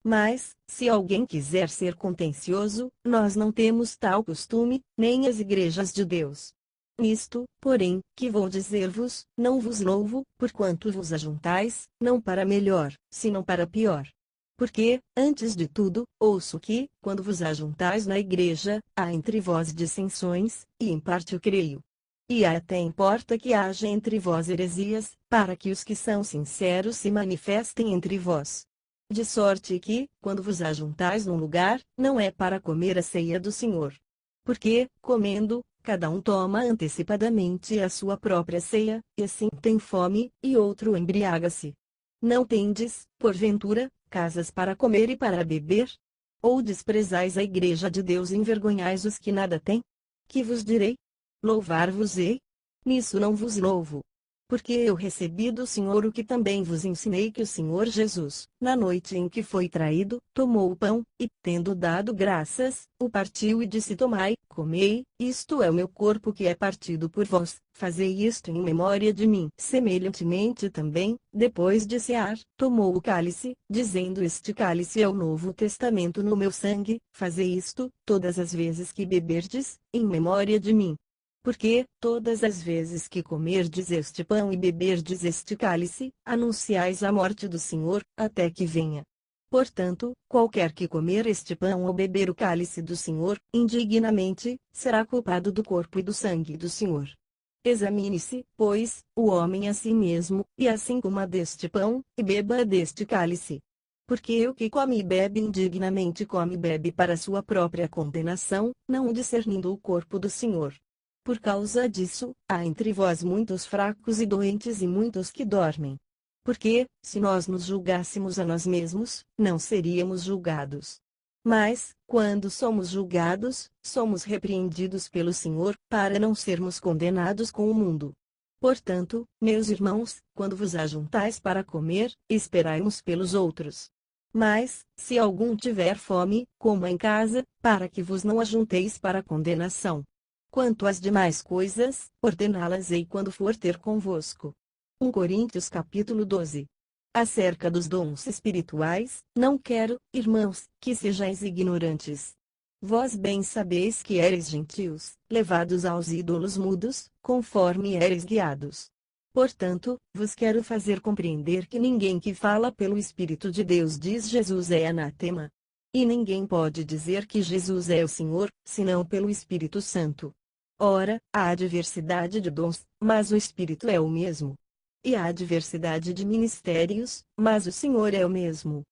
Speaker 1: Mas, se alguém quiser ser contencioso, nós não temos tal costume, nem as igrejas de Deus. Isto, porém, que vou dizer-vos, não vos louvo, porquanto vos ajuntais, não para melhor, senão para pior. Porque, antes de tudo, ouço que, quando vos ajuntais na igreja, há entre vós dissensões, e em parte eu creio. E até importa que haja entre vós heresias, para que os que são sinceros se manifestem entre vós. De sorte que, quando vos ajuntais num lugar, não é para comer a ceia do Senhor. Porque, comendo, cada um toma antecipadamente a sua própria ceia, e assim tem fome, e outro embriaga-se. Não tendes, porventura, casas para comer e para beber? Ou desprezais a igreja de Deus e envergonhais os que nada têm? Que vos direi? Louvar-vos-ei? Nisso não vos louvo. Porque eu recebi do Senhor o que também vos ensinei, que o Senhor Jesus, na noite em que foi traído, tomou o pão, e, tendo dado graças, o partiu e disse: Tomai, comei, isto é o meu corpo que é partido por vós, fazei isto em memória de mim. Semelhantemente também, depois de cear, tomou o cálice, dizendo: Este cálice é o novo testamento no meu sangue, fazei isto, todas as vezes que beberdes, em memória de mim. Porque, todas as vezes que comerdes este pão e beberdes este cálice, anunciais a morte do Senhor, até que venha. Portanto, qualquer que comer este pão ou beber o cálice do Senhor, indignamente, será culpado do corpo e do sangue do Senhor. Examine-se, pois, o homem a si mesmo, e assim coma deste pão, e beba deste cálice. Porque o que come e bebe indignamente come e bebe para sua própria condenação, não discernindo o corpo do Senhor. Por causa disso, há entre vós muitos fracos e doentes e muitos que dormem. Porque, se nós nos julgássemos a nós mesmos, não seríamos julgados. Mas, quando somos julgados, somos repreendidos pelo Senhor, para não sermos condenados com o mundo. Portanto, meus irmãos, quando vos ajuntais para comer, esperai uns pelos outros. Mas, se algum tiver fome, coma em casa, para que vos não ajunteis para condenação. Quanto às demais coisas, ordená-las-ei quando for ter convosco. 1 Coríntios capítulo 12. Acerca dos dons espirituais, não quero, irmãos, que sejais ignorantes. Vós bem sabeis que éreis gentios, levados aos ídolos mudos, conforme éreis guiados. Portanto, vos quero fazer compreender que ninguém que fala pelo Espírito de Deus diz Jesus é anátema. E ninguém pode dizer que Jesus é o Senhor, senão pelo Espírito Santo. Ora, há diversidade de dons, mas o Espírito é o mesmo. E há diversidade de ministérios, mas o Senhor é o mesmo.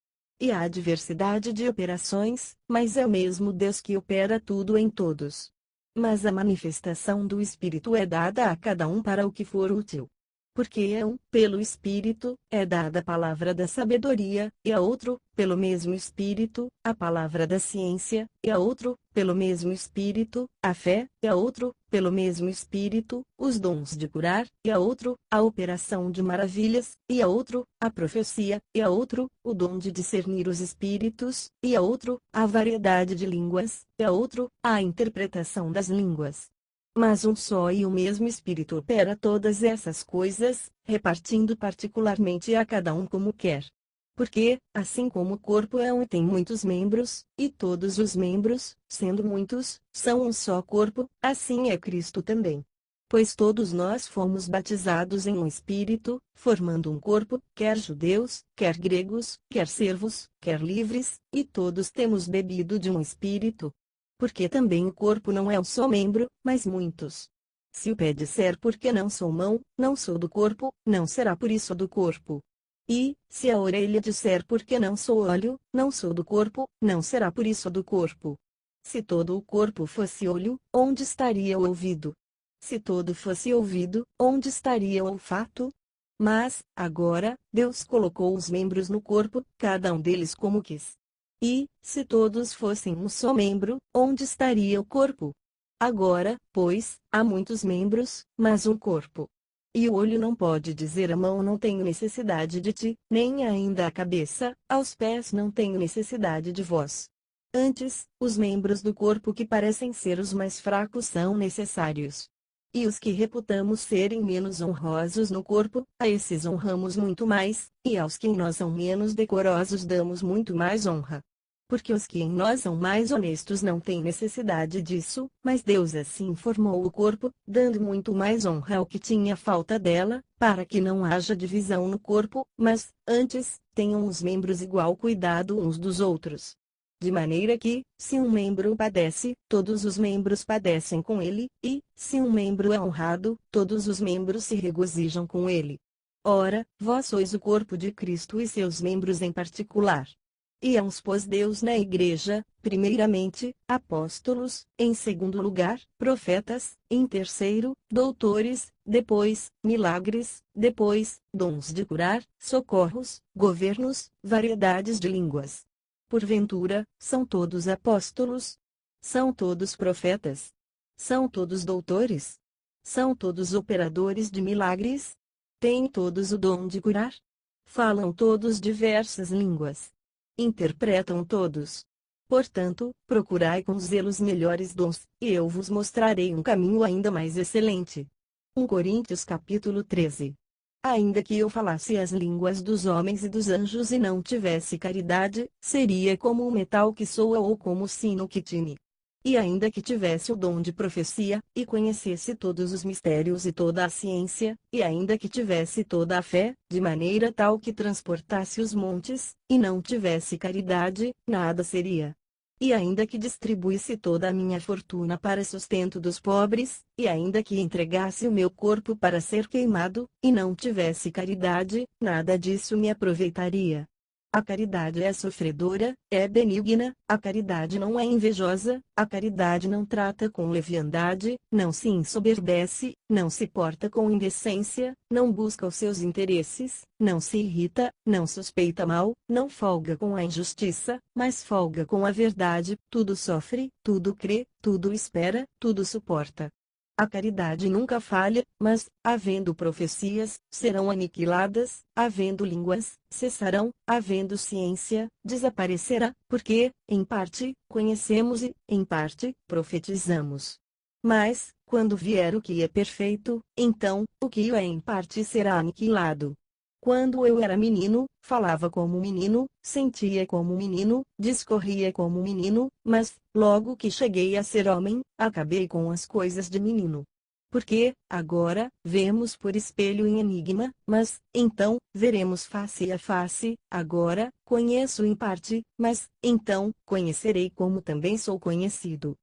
Speaker 1: E há diversidade de operações, mas é o mesmo Deus que opera tudo em todos. Mas a manifestação do Espírito é dada a cada um para o que for útil. Porque a um, pelo Espírito, é dada a palavra da sabedoria, e a outro, pelo mesmo Espírito, a palavra da ciência, e a outro, pelo mesmo Espírito, a fé, e a outro, pelo mesmo Espírito, os dons de curar, e a outro, a operação de maravilhas, e a outro, a profecia, e a outro, o dom de discernir os espíritos, e a outro, a variedade de línguas, e a outro, a interpretação das línguas. Mas um só e o mesmo Espírito opera todas essas coisas, repartindo particularmente a cada um como quer. Porque, assim como o corpo é um e tem muitos membros, e todos os membros, sendo muitos, são um só corpo, assim é Cristo também. Pois todos nós fomos batizados em um Espírito, formando um corpo, quer judeus, quer gregos, quer servos, quer livres, e todos temos bebido de um Espírito. Porque também o corpo não é um só membro, mas muitos. Se o pé disser porque não sou mão, não sou do corpo, não será por isso do corpo. E, se a orelha disser porque não sou olho, não sou do corpo, não será por isso do corpo. Se todo o corpo fosse olho, onde estaria o ouvido? Se todo fosse ouvido, onde estaria o olfato? Mas, agora, Deus colocou os membros no corpo, cada um deles como quis. E, se todos fossem um só membro, onde estaria o corpo? Agora, pois, há muitos membros, mas um corpo. E o olho não pode dizer à mão não tenho necessidade de ti, nem ainda a cabeça, aos pés não tenho necessidade de vós. Antes, os membros do corpo que parecem ser os mais fracos são necessários. E os que reputamos serem menos honrosos no corpo, a esses honramos muito mais, e aos que em nós são menos decorosos damos muito mais honra. Porque os que em nós são mais honestos não têm necessidade disso, mas Deus assim formou o corpo, dando muito mais honra ao que tinha falta dela, para que não haja divisão no corpo, mas, antes, tenham os membros igual cuidado uns dos outros. De maneira que, se um membro padece, todos os membros padecem com ele, e, se um membro é honrado, todos os membros se regozijam com ele. Ora, vós sois o corpo de Cristo e seus membros em particular. E uns pôs Deus na igreja, primeiramente, apóstolos, em segundo lugar, profetas, em terceiro, doutores, depois, milagres, depois, dons de curar, socorros, governos, variedades de línguas. Porventura, são todos apóstolos? São todos profetas? São todos doutores? São todos operadores de milagres? Têm todos o dom de curar? Falam todos diversas línguas? Interpretam todos? Portanto, procurai com zelo os melhores dons, e eu vos mostrarei um caminho ainda mais excelente. 1 Coríntios capítulo 13. Ainda que eu falasse as línguas dos homens e dos anjos e não tivesse caridade, seria como o metal que soa ou como o sino que tine. E ainda que tivesse o dom de profecia, e conhecesse todos os mistérios e toda a ciência, e ainda que tivesse toda a fé, de maneira tal que transportasse os montes, e não tivesse caridade, nada seria. E ainda que distribuísse toda a minha fortuna para sustento dos pobres, e ainda que entregasse o meu corpo para ser queimado, e não tivesse caridade, nada disso me aproveitaria. A caridade é sofredora, é benigna, a caridade não é invejosa, a caridade não trata com leviandade, não se ensoberbece, não se porta com indecência, não busca os seus interesses, não se irrita, não suspeita mal, não folga com a injustiça, mas folga com a verdade, tudo sofre, tudo crê, tudo espera, tudo suporta. A caridade nunca falha, mas, havendo profecias, serão aniquiladas, havendo línguas, cessarão, havendo ciência, desaparecerá, porque, em parte, conhecemos e, em parte, profetizamos. Mas, quando vier o que é perfeito, então, o que é em parte será aniquilado. Quando eu era menino, falava como menino, sentia como menino, discorria como menino, mas, logo que cheguei a ser homem, acabei com as coisas de menino. Porque, agora, vemos por espelho em enigma, mas, então, veremos face a face, agora, conheço em parte, mas, então, conhecerei como também sou conhecido.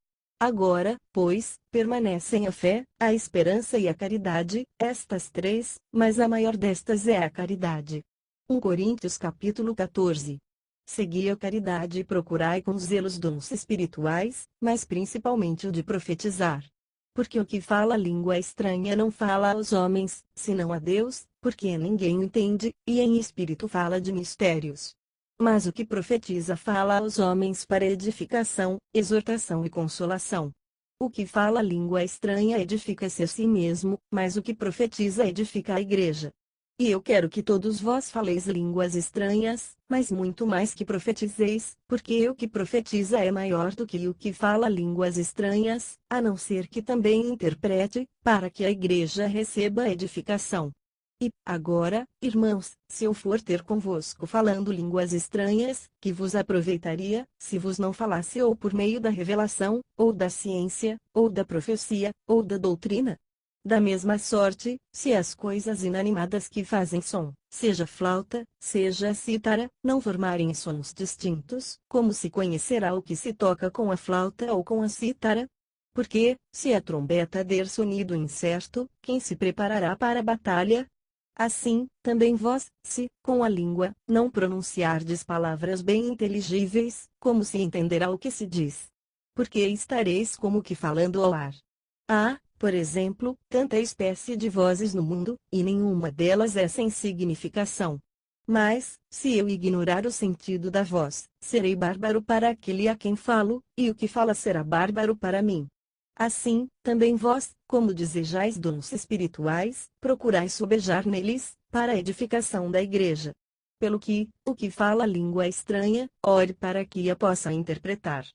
Speaker 1: Agora, pois, permanecem a fé, a esperança e a caridade, estas três, mas a maior destas é a caridade. 1 Coríntios capítulo 14. Segui a caridade e procurai com zelo os dons espirituais, mas principalmente o de profetizar. Porque o que fala língua estranha não fala aos homens, senão a Deus, porque ninguém o entende, e em espírito fala de mistérios. Mas o que profetiza fala aos homens para edificação, exortação e consolação. O que fala língua estranha edifica-se a si mesmo, mas o que profetiza edifica a igreja. E eu quero que todos vós faleis línguas estranhas, mas muito mais que profetizeis, porque o que profetiza é maior do que o que fala línguas estranhas, a não ser que também interprete, para que a igreja receba edificação. E, agora, irmãos, se eu for ter convosco falando línguas estranhas, que vos aproveitaria, se vos não falasse ou por meio da revelação, ou da ciência, ou da profecia, ou da doutrina? Da mesma sorte, se as coisas inanimadas que fazem som, seja flauta, seja cítara, não formarem sons distintos, como se conhecerá o que se toca com a flauta ou com a cítara? Porque, se a trombeta der sonido incerto, quem se preparará para a batalha? Assim, também vós, se, com a língua, não pronunciardes palavras bem inteligíveis, como se entenderá o que se diz? Porque estareis como que falando ao ar. Há, por exemplo, tanta espécie de vozes no mundo, e nenhuma delas é sem significação. Mas, se eu ignorar o sentido da voz, serei bárbaro para aquele a quem falo, e o que fala será bárbaro para mim. Assim, também vós, como desejais dons espirituais, procurai sobejar neles, para a edificação da igreja. Pelo que, o que fala língua estranha, ore para que a possa interpretar.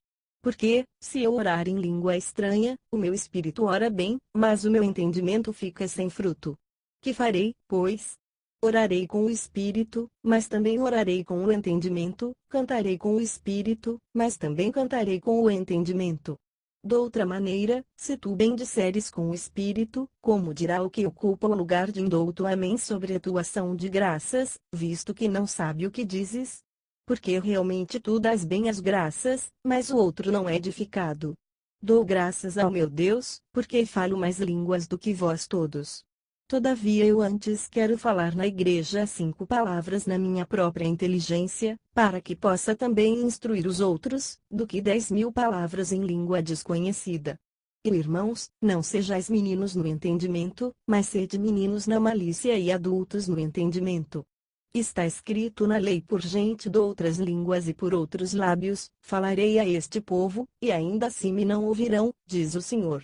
Speaker 1: Porque, se eu orar em língua estranha, o meu espírito ora bem, mas o meu entendimento fica sem fruto. Que farei, pois? Orarei com o espírito, mas também orarei com o entendimento, cantarei com o espírito, mas também cantarei com o entendimento. Doutra maneira, se tu bem disseres com o espírito, como dirá o que ocupa o lugar de indouto amém sobre a tua ação de graças, visto que não sabe o que dizes? Porque realmente tu dás bem as graças, mas o outro não é edificado. Dou graças ao meu Deus, porque falo mais línguas do que vós todos. Todavia eu antes quero falar na igreja 5 palavras na minha própria inteligência, para que possa também instruir os outros, do que 10.000 palavras em língua desconhecida. E irmãos, não sejais meninos no entendimento, mas sede meninos na malícia e adultos no entendimento. Está escrito na lei: por gente de outras línguas e por outros lábios, falarei a este povo, e ainda assim me não ouvirão, diz o Senhor.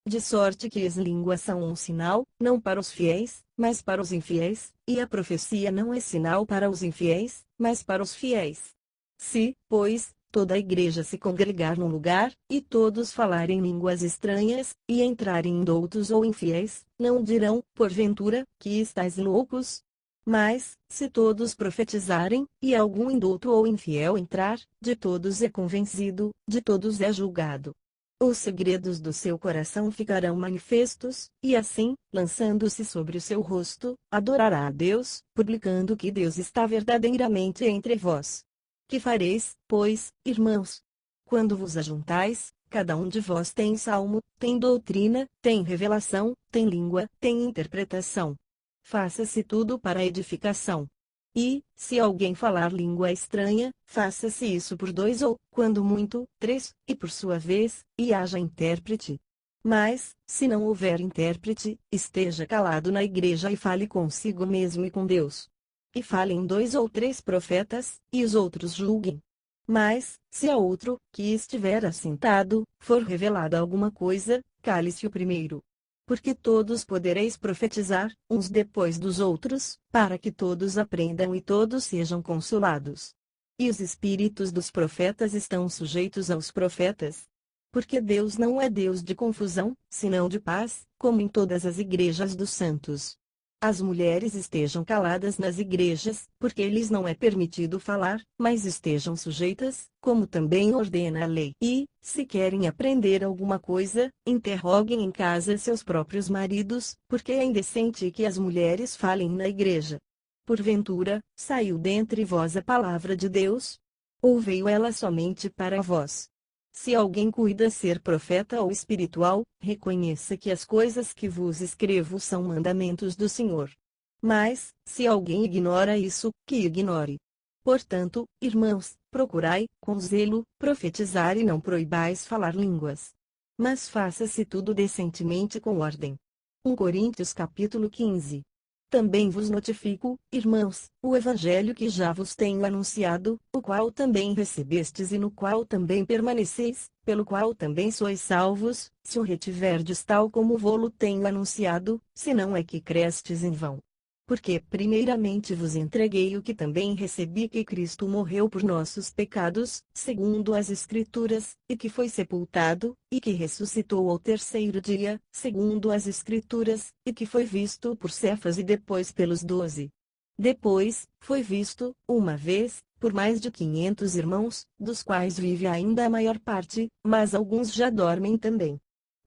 Speaker 1: De sorte que as línguas são um sinal, não para os fiéis, mas para os infiéis, e a profecia não é sinal para os infiéis, mas para os fiéis. Se, pois, toda a igreja se congregar num lugar, e todos falarem línguas estranhas, e entrarem indoutos ou infiéis, não dirão, porventura, que estáis loucos? Mas, se todos profetizarem, e algum indouto ou infiel entrar, de todos é convencido, de todos é julgado. Os segredos do seu coração ficarão manifestos, e assim, lançando-se sobre o seu rosto, adorará a Deus, publicando que Deus está verdadeiramente entre vós. Que fareis, pois, irmãos? Quando vos ajuntais, cada um de vós tem salmo, tem doutrina, tem revelação, tem língua, tem interpretação. Faça-se tudo para a edificação. E, se alguém falar língua estranha, faça-se isso por 2 ou, quando muito, 3, e por sua vez, e haja intérprete. Mas, se não houver intérprete, esteja calado na igreja e fale consigo mesmo e com Deus. E falem 2 ou 3 profetas, e os outros julguem. Mas, se a outro, que estiver assentado, for revelada alguma coisa, cale-se o primeiro. Porque todos podereis profetizar, uns depois dos outros, para que todos aprendam e todos sejam consolados. E os espíritos dos profetas estão sujeitos aos profetas. Porque Deus não é Deus de confusão, senão de paz, como em todas as igrejas dos santos. As mulheres estejam caladas nas igrejas, porque lhes não é permitido falar, mas estejam sujeitas, como também ordena a lei. E, se querem aprender alguma coisa, interroguem em casa seus próprios maridos, porque é indecente que as mulheres falem na igreja. Porventura, saiu dentre vós a palavra de Deus? Ou veio ela somente para vós? Se alguém cuida ser profeta ou espiritual, reconheça que as coisas que vos escrevo são mandamentos do Senhor. Mas, se alguém ignora isso, que ignore. Portanto, irmãos, procurai, com zelo, profetizar e não proibais falar línguas. Mas faça-se tudo decentemente com ordem. 1 Coríntios capítulo 15. Também vos notifico, irmãos, o evangelho que já vos tenho anunciado, o qual também recebestes e no qual também permaneceis, pelo qual também sois salvos, se o retiverdes tal como vô-lo tenho anunciado, senão é que crestes em vão. Porque primeiramente vos entreguei o que também recebi, que Cristo morreu por nossos pecados, segundo as Escrituras, e que foi sepultado, e que ressuscitou ao terceiro dia, segundo as Escrituras, e que foi visto por Cefas e depois pelos 12. Depois, foi visto, uma vez, por mais de 500 irmãos, dos quais vive ainda a maior parte, mas alguns já dormem também.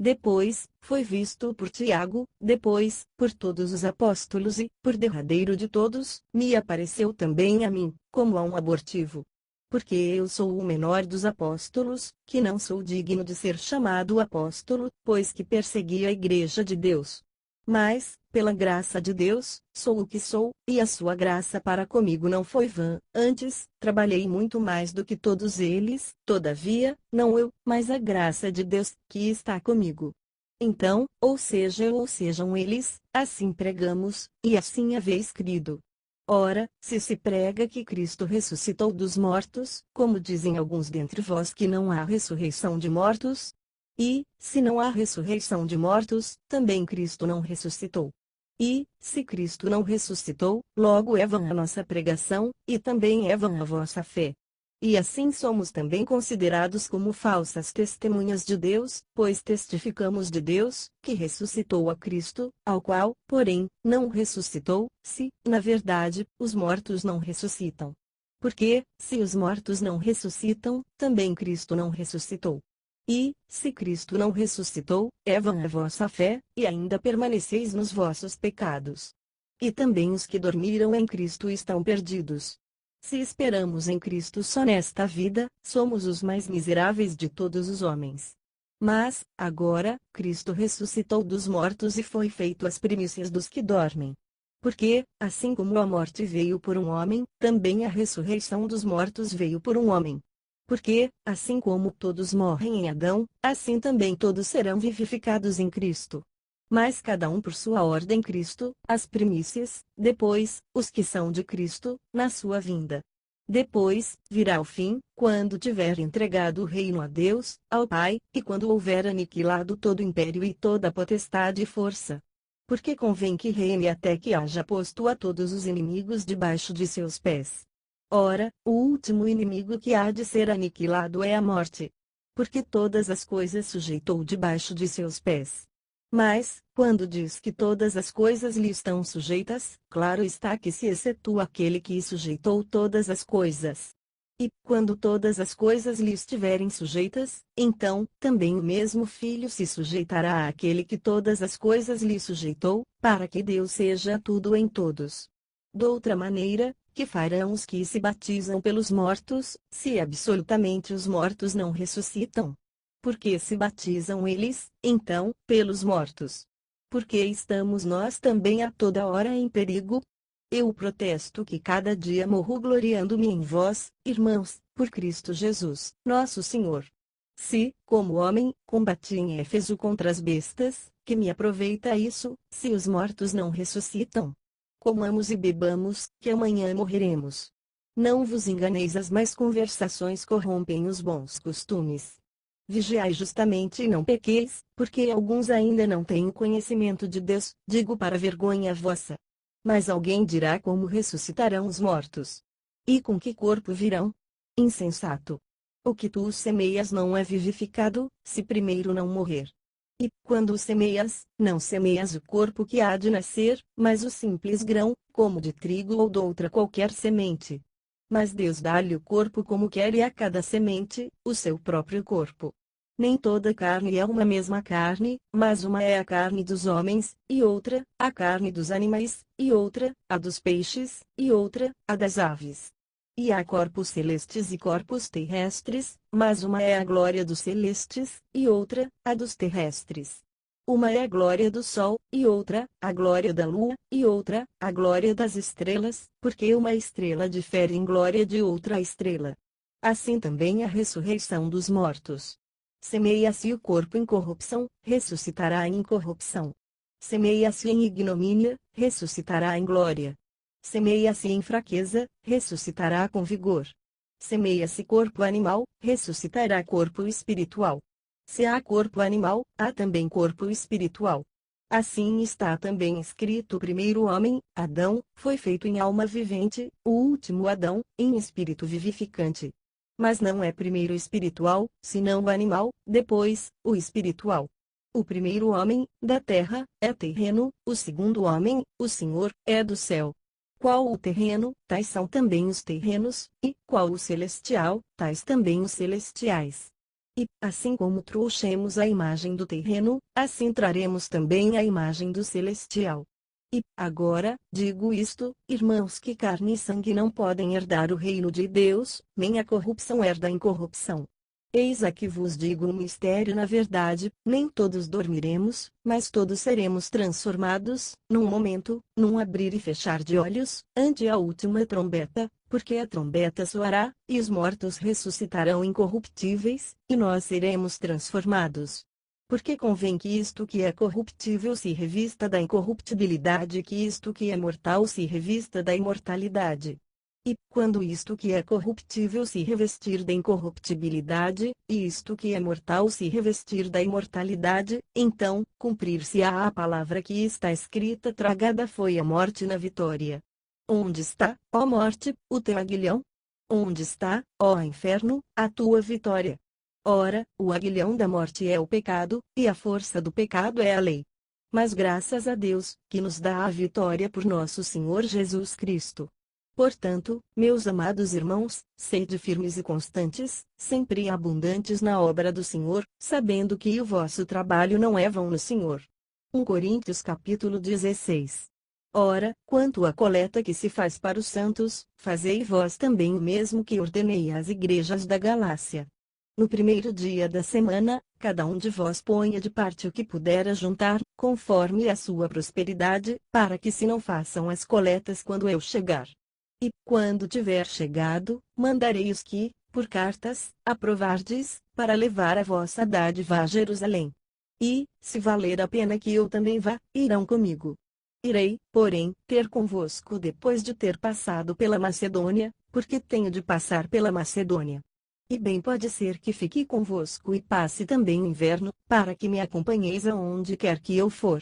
Speaker 1: Depois, foi visto por Tiago, depois, por todos os apóstolos e, por derradeiro de todos, me apareceu também a mim, como a um abortivo. Porque eu sou o menor dos apóstolos, que não sou digno de ser chamado apóstolo, pois que persegui a igreja de Deus. Mas, pela graça de Deus, sou o que sou, e a sua graça para comigo não foi vã, antes, trabalhei muito mais do que todos eles, todavia, não eu, mas a graça de Deus, que está comigo. Então, ou seja eu ou sejam eles, assim pregamos, e assim haveis crido. Ora, se prega que Cristo ressuscitou dos mortos, como dizem alguns dentre vós que não há ressurreição de mortos? E, se não há ressurreição de mortos, também Cristo não ressuscitou. E, se Cristo não ressuscitou, logo é vã a nossa pregação, e também é vã a vossa fé. E assim somos também considerados como falsas testemunhas de Deus, pois testificamos de Deus, que ressuscitou a Cristo, ao qual, porém, não ressuscitou, se, na verdade, os mortos não ressuscitam. Porque, se os mortos não ressuscitam, também Cristo não ressuscitou. E, se Cristo não ressuscitou, é vã a vossa fé, e ainda permaneceis nos vossos pecados. E também os que dormiram em Cristo estão perdidos. Se esperamos em Cristo só nesta vida, somos os mais miseráveis de todos os homens. Mas, agora, Cristo ressuscitou dos mortos e foi feito as primícias dos que dormem. Porque, assim como a morte veio por um homem, também a ressurreição dos mortos veio por um homem. Porque, assim como todos morrem em Adão, assim também todos serão vivificados em Cristo. Mas cada um por sua ordem Cristo, as primícias, depois, os que são de Cristo, na sua vinda. Depois, virá o fim, quando tiver entregado o reino a Deus, ao Pai, e quando houver aniquilado todo império e toda potestade e força. Porque convém que reine até que haja posto a todos os inimigos debaixo de seus pés. Ora, o último inimigo que há de ser aniquilado é a morte. Porque todas as coisas sujeitou debaixo de seus pés. Mas, quando diz que todas as coisas lhe estão sujeitas, claro está que se excetua aquele que sujeitou todas as coisas. E, quando todas as coisas lhe estiverem sujeitas, então, também o mesmo Filho se sujeitará àquele que todas as coisas lhe sujeitou, para que Deus seja tudo em todos. Doutra maneira, que farão os que se batizam pelos mortos, se absolutamente os mortos não ressuscitam? Porque se batizam eles, então, pelos mortos? Porque estamos nós também a toda hora em perigo? Eu protesto que cada dia morro gloriando-me em vós, irmãos, por Cristo Jesus, nosso Senhor. Se, como homem, combati em Éfeso contra as bestas, que me aproveita isso, se os mortos não ressuscitam? Comamos e bebamos, que amanhã morreremos. Não vos enganeis, as más conversações corrompem os bons costumes. Vigiai justamente e não pequeis, porque alguns ainda não têm o conhecimento de Deus, digo para vergonha vossa. Mas alguém dirá como ressuscitarão os mortos. E com que corpo virão? Insensato! O que tu semeias não é vivificado, se primeiro não morrer. E, quando o semeias, não semeias o corpo que há de nascer, mas o simples grão, como de trigo ou de outra qualquer semente. Mas Deus dá-lhe o corpo como quer e a cada semente, o seu próprio corpo. Nem toda carne é uma mesma carne, mas uma é a carne dos homens, e outra, a carne dos animais, e outra, a dos peixes, e outra, a das aves. E há corpos celestes e corpos terrestres, mas uma é a glória dos celestes, e outra, a dos terrestres. Uma é a glória do sol, e outra, a glória da lua, e outra, a glória das estrelas, porque uma estrela difere em glória de outra estrela. Assim também a ressurreição dos mortos. Semeia-se o corpo em corrupção, ressuscitará em incorrupção. Semeia-se em ignomínia, ressuscitará em glória. Semeia-se em fraqueza, ressuscitará com vigor. Semeia-se corpo animal, ressuscitará corpo espiritual. Se há corpo animal, há também corpo espiritual. Assim está também escrito: o primeiro homem, Adão, foi feito em alma vivente, o último Adão, em espírito vivificante. Mas não é primeiro espiritual, senão o animal, depois, o espiritual. O primeiro homem, da terra, é terreno, o segundo homem, o Senhor, é do céu. Qual o terreno, tais são também os terrenos, e qual o celestial, tais também os celestiais. E, assim como trouxemos a imagem do terreno, assim traremos também a imagem do celestial. E, agora, digo isto, irmãos, que carne e sangue não podem herdar o reino de Deus, nem a corrupção herda a incorrupção. Eis aqui vos digo um mistério: na verdade, nem todos dormiremos, mas todos seremos transformados, num momento, num abrir e fechar de olhos, ante a última trombeta, porque a trombeta soará, e os mortos ressuscitarão incorruptíveis, e nós seremos transformados. Porque convém que isto que é corruptível se revista da incorruptibilidade, e que isto que é mortal se revista da imortalidade. E, quando isto que é corruptível se revestir da incorruptibilidade, e isto que é mortal se revestir da imortalidade, então, cumprir-se-á a palavra que está escrita: tragada foi a morte na vitória. Onde está, ó morte, o teu aguilhão? Onde está, ó inferno, a tua vitória? Ora, o aguilhão da morte é o pecado, e a força do pecado é a lei. Mas graças a Deus, que nos dá a vitória por nosso Senhor Jesus Cristo. Portanto, meus amados irmãos, sede firmes e constantes, sempre abundantes na obra do Senhor, sabendo que o vosso trabalho não é vão no Senhor. 1 Coríntios capítulo 16. Ora, quanto à coleta que se faz para os santos, fazei vós também o mesmo que ordenei às igrejas da Galácia. No primeiro dia da semana, cada um de vós ponha de parte o que puder ajuntar, conforme a sua prosperidade, para que se não façam as coletas quando eu chegar. E, quando tiver chegado, mandarei os que, por cartas, aprovardes, para levar a vossa dádiva a Jerusalém. E, se valer a pena que eu também vá, irão comigo. Irei, porém, ter convosco depois de ter passado pela Macedônia, porque tenho de passar pela Macedônia. E bem pode ser que fique convosco e passe também o inverno, para que me acompanheis aonde quer que eu for.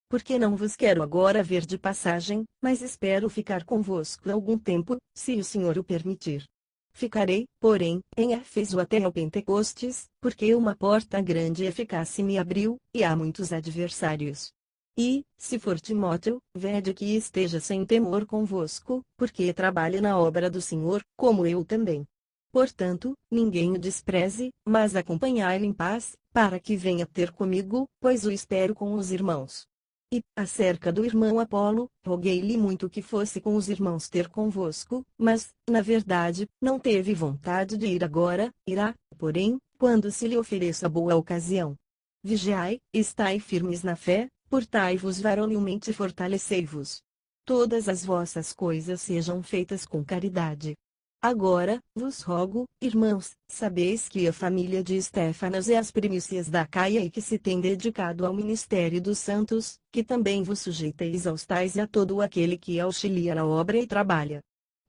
Speaker 1: Porque não vos quero agora ver de passagem, mas espero ficar convosco algum tempo, se o Senhor o permitir. Ficarei, porém, em Éfeso até ao Pentecostes, porque uma porta grande e eficaz se me abriu, e há muitos adversários. E, se for Timóteo, vede que esteja sem temor convosco, porque trabalha na obra do Senhor, como eu também. Portanto, ninguém o despreze, mas acompanhai-lo em paz, para que venha ter comigo, pois o espero com os irmãos. E, acerca do irmão Apolo, roguei-lhe muito que fosse com os irmãos ter convosco, mas, na verdade, não teve vontade de ir agora, irá, porém, quando se lhe ofereça boa ocasião. Vigiai, estai firmes na fé, portai-vos varonilmente e fortalecei-vos. Todas as vossas coisas sejam feitas com caridade. Agora, vos rogo, irmãos, sabeis que a família de Estéfanas é as primícias da Acaia e que se tem dedicado ao ministério dos santos, que também vos sujeiteis aos tais e a todo aquele que auxilia na obra e trabalha.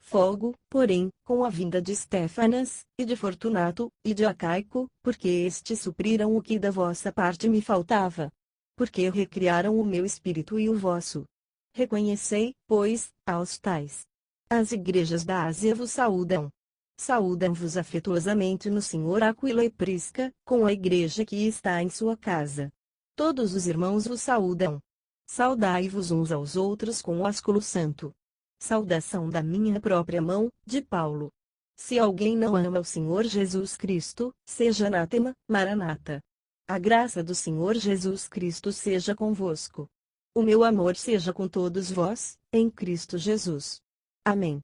Speaker 1: Folgo, porém, com a vinda de Estéfanas, e de Fortunato, e de Acaico, porque estes supriram o que da vossa parte me faltava. Porque recriaram o meu espírito e o vosso. Reconhecei, pois, aos tais. As igrejas da Ásia vos saúdam. Saúdam-vos afetuosamente no Senhor Aquila e Prisca, com a igreja que está em sua casa. Todos os irmãos vos saúdam. Saudai-vos uns aos outros com o ósculo santo. Saudação da minha própria mão, de Paulo. Se alguém não ama o Senhor Jesus Cristo, seja anátema, Maranata. A graça do Senhor Jesus Cristo seja convosco. O meu amor seja com todos vós, em Cristo Jesus. Amém.